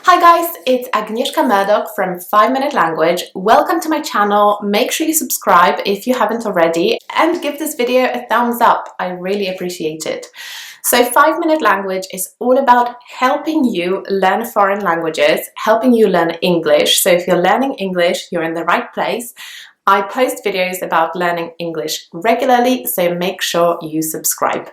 Hi guys, it's Agnieszka Murdoch from 5 Minute Language. Welcome to my channel. Make sure you subscribe if you haven't already and give this video a thumbs up. I really appreciate it. So 5 Minute Language is all about helping you learn foreign languages, helping you learn English. So if you're learning English, you're in the right place. I post videos about learning English regularly, so make sure you subscribe.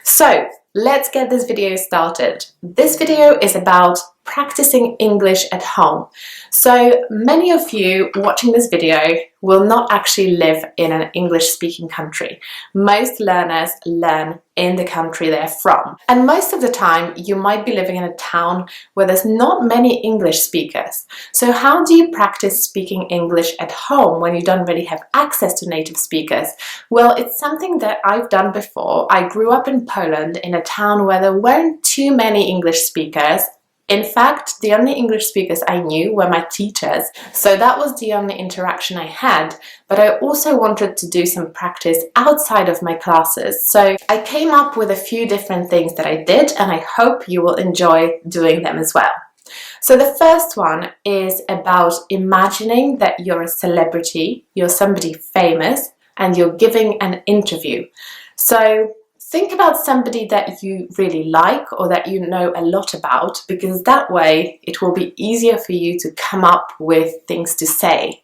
So let's get this video started. This video is about practicing English at home. So many of you watching this video will not actually live in an English-speaking country. Most learners learn in the country they're from. And most of the time you might be living in a town where there's not many English speakers. So how do you practice speaking English at home when you don't really have access to native speakers? Well, it's something that I've done before. I grew up in Poland in a town where there weren't too many English speakers. In fact, the only English speakers I knew were my teachers, so that was the only interaction I had, but I also wanted to do some practice outside of my classes. So I came up with a few different things that I did, and I hope you will enjoy doing them as well. So the first one is about imagining that you're a celebrity, you're somebody famous, and you're giving an interview. So think about somebody that you really like or that you know a lot about, because that way it will be easier for you to come up with things to say.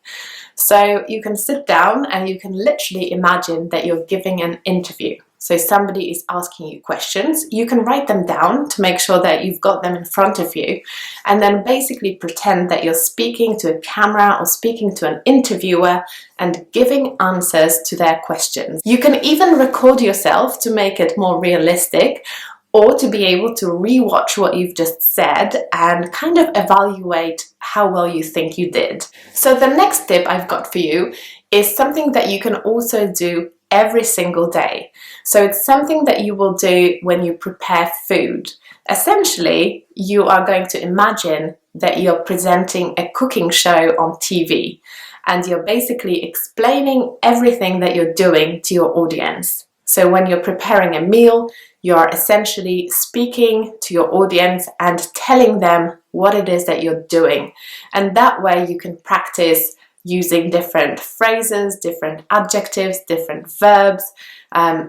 So you can sit down and you can literally imagine that you're giving an interview. So somebody is asking you questions, you can write them down to make sure that you've got them in front of you, and then basically pretend that you're speaking to a camera or speaking to an interviewer and giving answers to their questions. You can even record yourself to make it more realistic, or to be able to rewatch what you've just said and kind of evaluate how well you think you did. So the next tip I've got for you is something that you can also do every single day. So it's something that you will do when you prepare food. Essentially, you are going to imagine that you're presenting a cooking show on TV, and you're basically explaining everything that you're doing to your audience. So when you're preparing a meal, you're essentially speaking to your audience and telling them what it is that you're doing. And that way you can practice using different phrases, different adjectives, different verbs,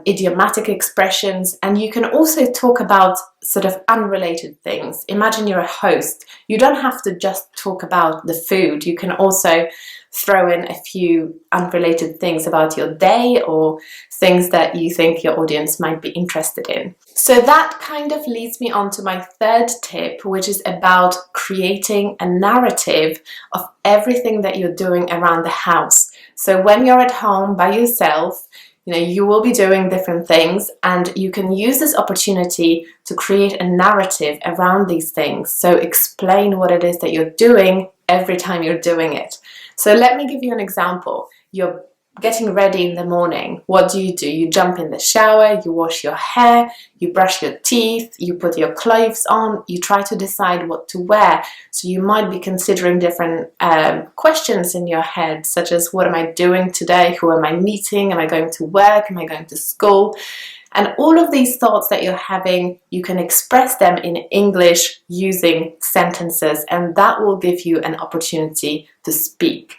idiomatic expressions, and you can also talk about sort of unrelated things. Imagine you're a host. You don't have to just talk about the food. You can also throw in a few unrelated things about your day or things that you think your audience might be interested in. So that kind of leads me on to my third tip, which is about creating a narrative of everything that you're doing around the house. So when you're at home by yourself, you will be doing different things, and you can use this opportunity to create a narrative around these things. So explain what it is that you're doing every time you're doing it. So let me give you an example. You're getting ready in the morning. What do? You jump in the shower, you wash your hair, you brush your teeth, you put your clothes on, you try to decide what to wear. So you might be considering different questions in your head, such as what am I doing today? Who am I meeting? Am I going to work? Am I going to school? And all of these thoughts that you're having, you can express them in English using sentences, and that will give you an opportunity to speak.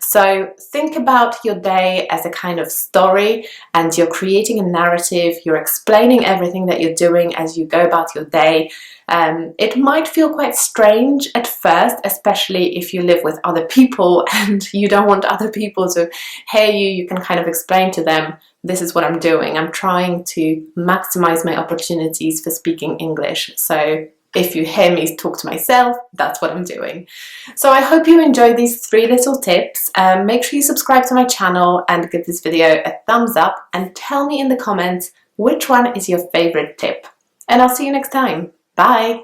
So think about your day as a kind of story, and you're creating a narrative, you're explaining everything that you're doing as you go about your day. It might feel quite strange at first, especially if you live with other people and you don't want other people to hear you. You can kind of explain to them, this is what I'm doing. I'm trying to maximize my opportunities for speaking English. So if you hear me talk to myself, that's what I'm doing. So I hope you enjoyed these 3 little tips. Make sure you subscribe to my channel and give this video a thumbs up, and tell me in the comments which one is your favorite tip. And I'll see you next time. Bye!